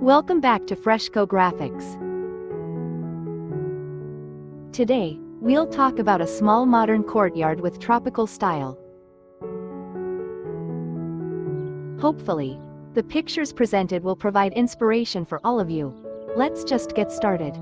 Welcome back to Freshco Graphics. Today, we'll talk about a small modern courtyard with tropical style. Hopefully, the pictures presented will provide inspiration for all of you. Let's just get started.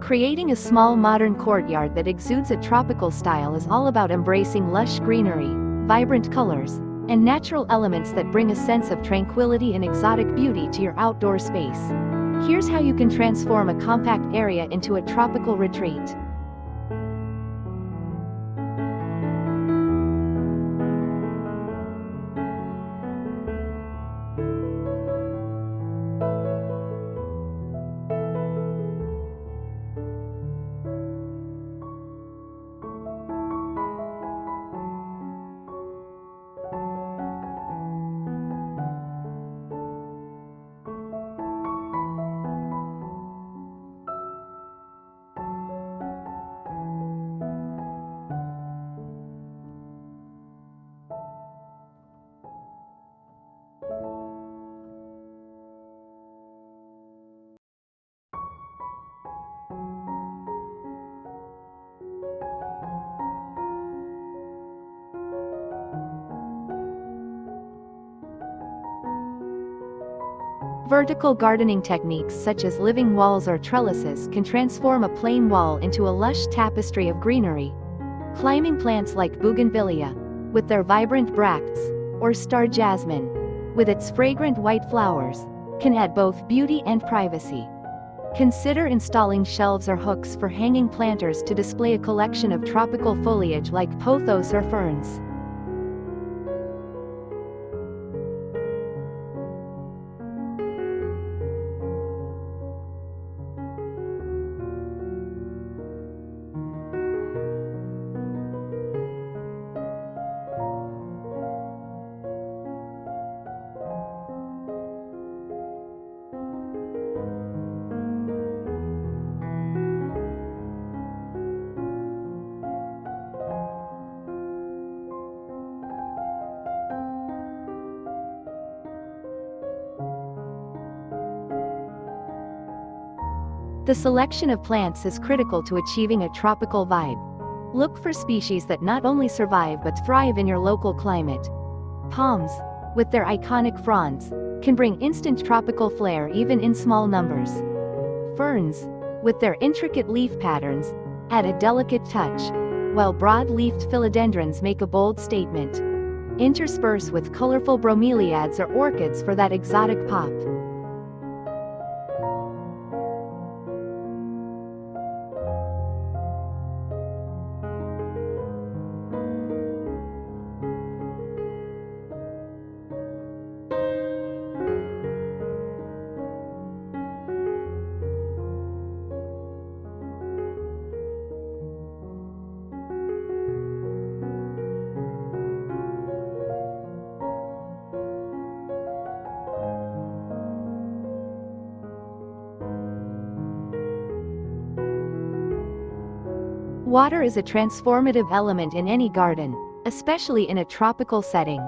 Creating a small modern courtyard that exudes a tropical style is all about embracing lush greenery, vibrant colors, and natural elements that bring a sense of tranquility and exotic beauty to your outdoor space. Here's how you can transform a compact area into a tropical retreat. Vertical gardening techniques such as living walls or trellises can transform a plain wall into a lush tapestry of greenery. Climbing plants like bougainvillea, with their vibrant bracts, or star jasmine, with its fragrant white flowers, can add both beauty and privacy. Consider installing shelves or hooks for hanging planters to display a collection of tropical foliage like pothos or ferns. The selection of plants is critical to achieving a tropical vibe. Look for species that not only survive but thrive in your local climate. Palms, with their iconic fronds, can bring instant tropical flair even in small numbers. Ferns, with their intricate leaf patterns, add a delicate touch, while broad-leafed philodendrons make a bold statement. Intersperse with colorful bromeliads or orchids for that exotic pop. Water is a transformative element in any garden, especially in a tropical setting.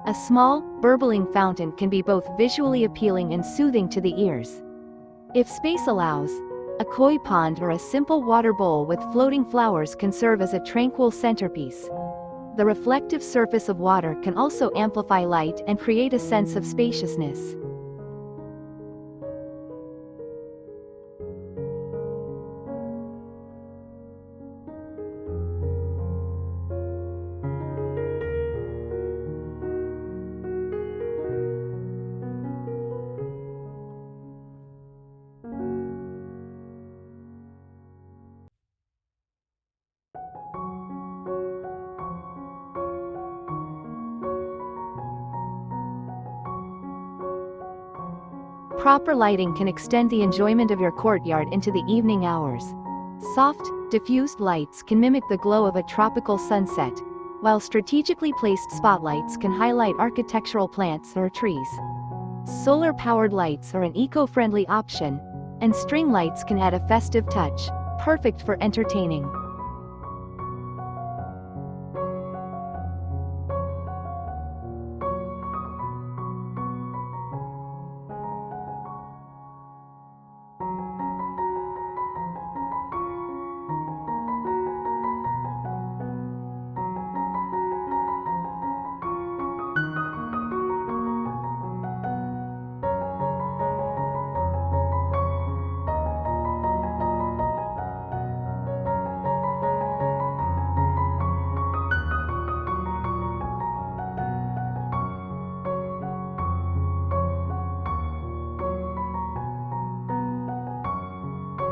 A small, burbling fountain can be both visually appealing and soothing to the ears. If space allows, a koi pond or a simple water bowl with floating flowers can serve as a tranquil centerpiece. The reflective surface of water can also amplify light and create a sense of spaciousness. Proper lighting can extend the enjoyment of your courtyard into the evening hours. Soft, diffused lights can mimic the glow of a tropical sunset, while strategically placed spotlights can highlight architectural plants or trees. Solar-powered lights are an eco-friendly option, and string lights can add a festive touch, perfect for entertaining.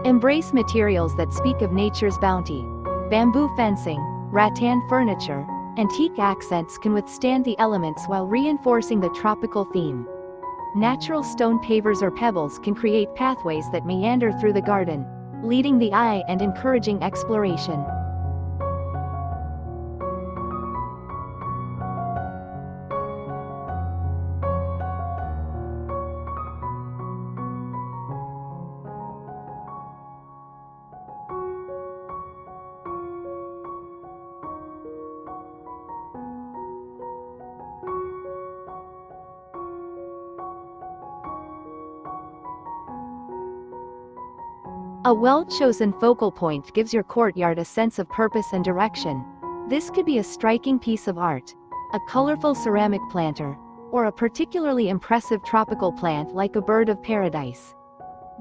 Embrace materials that speak of nature's bounty. Bamboo fencing, rattan furniture, antique accents can withstand the elements while reinforcing the tropical theme. Natural stone pavers or pebbles can create pathways that meander through the garden, leading the eye and encouraging exploration. A well-chosen focal point gives your courtyard a sense of purpose and direction. This could be a striking piece of art, a colorful ceramic planter, or a particularly impressive tropical plant like a bird of paradise.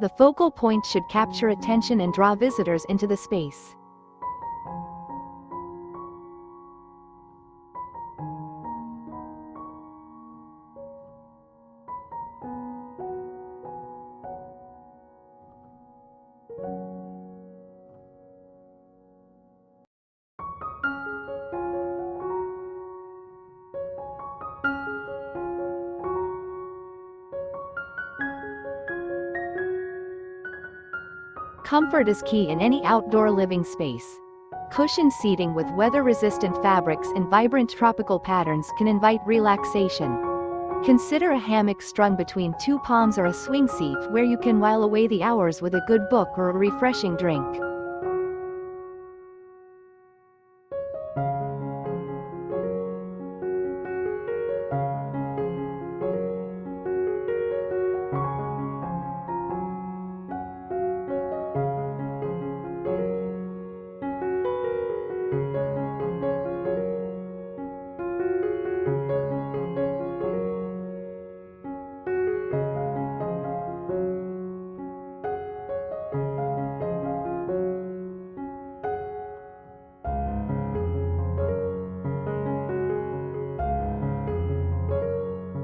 The focal point should capture attention and draw visitors into the space. Comfort is key in any outdoor living space. Cushioned seating with weather-resistant fabrics and vibrant tropical patterns can invite relaxation. Consider a hammock strung between two palms or a swing seat where you can while away the hours with a good book or a refreshing drink.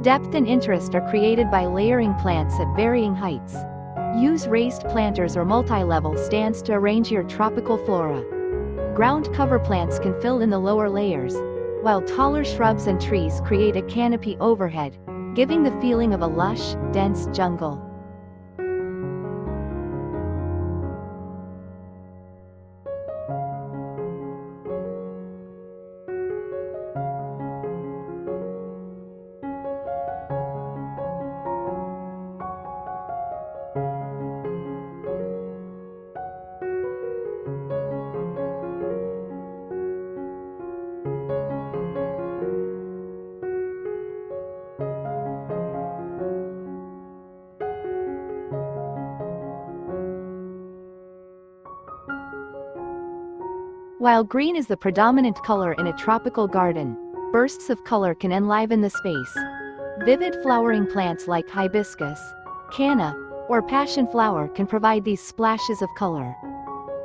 Depth and interest are created by layering plants at varying heights. Use raised planters or multi-level stands to arrange your tropical flora. Ground cover plants can fill in the lower layers, while taller shrubs and trees create a canopy overhead, giving the feeling of a lush, dense jungle. While green is the predominant color in a tropical garden, bursts of color can enliven the space. Vivid flowering plants like hibiscus, canna, or passion flower can provide these splashes of color.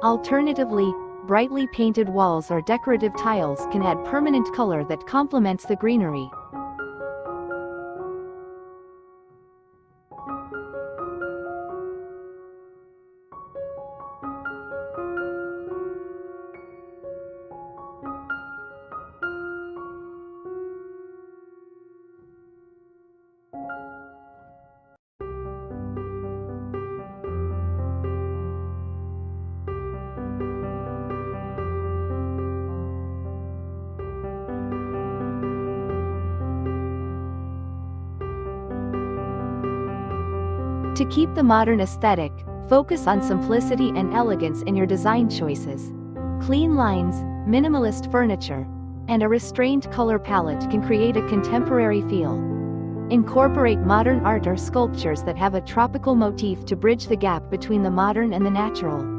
Alternatively, brightly painted walls or decorative tiles can add permanent color that complements the greenery. keep the modern aesthetic, focus on simplicity and elegance in your design choices. Clean lines, minimalist furniture, and a restrained color palette can create a contemporary feel. Incorporate modern art or sculptures that have a tropical motif to bridge the gap between the modern and the natural.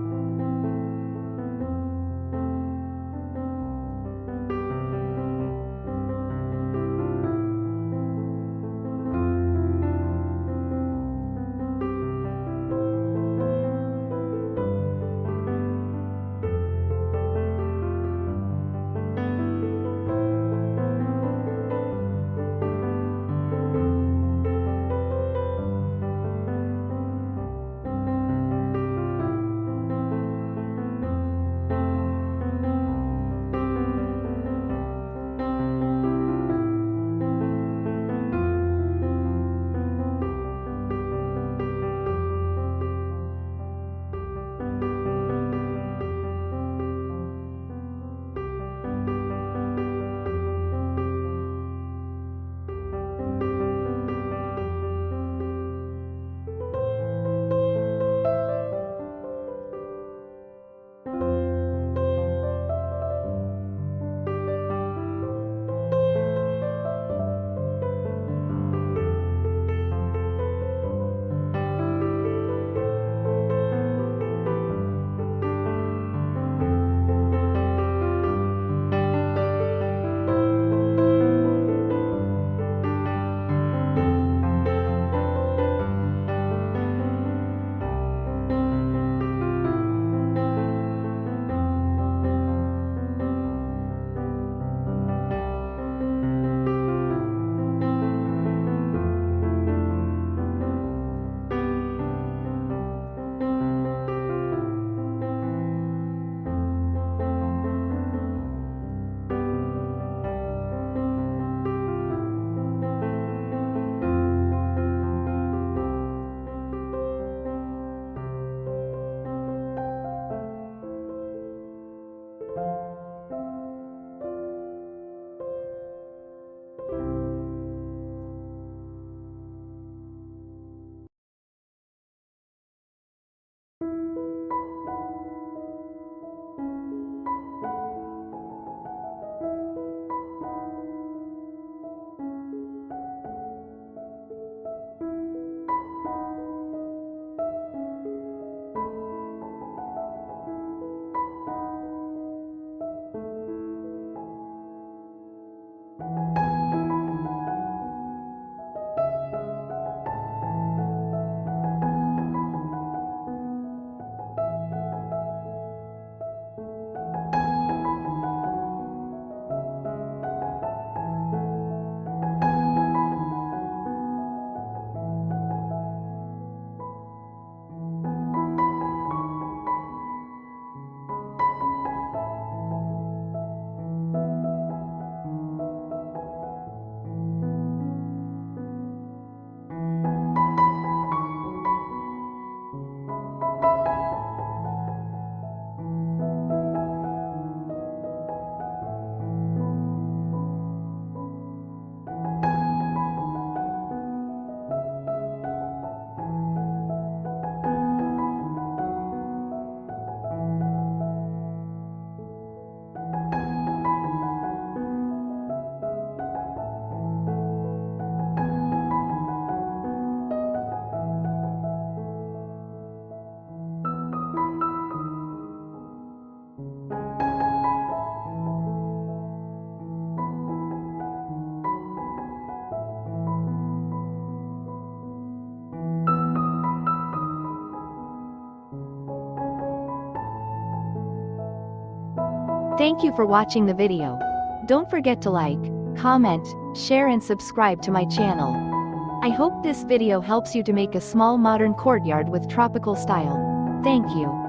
Thank you for watching the video. Don't forget to like, comment, share and subscribe to my channel. I hope this video helps you to make a small modern courtyard with tropical style. Thank you.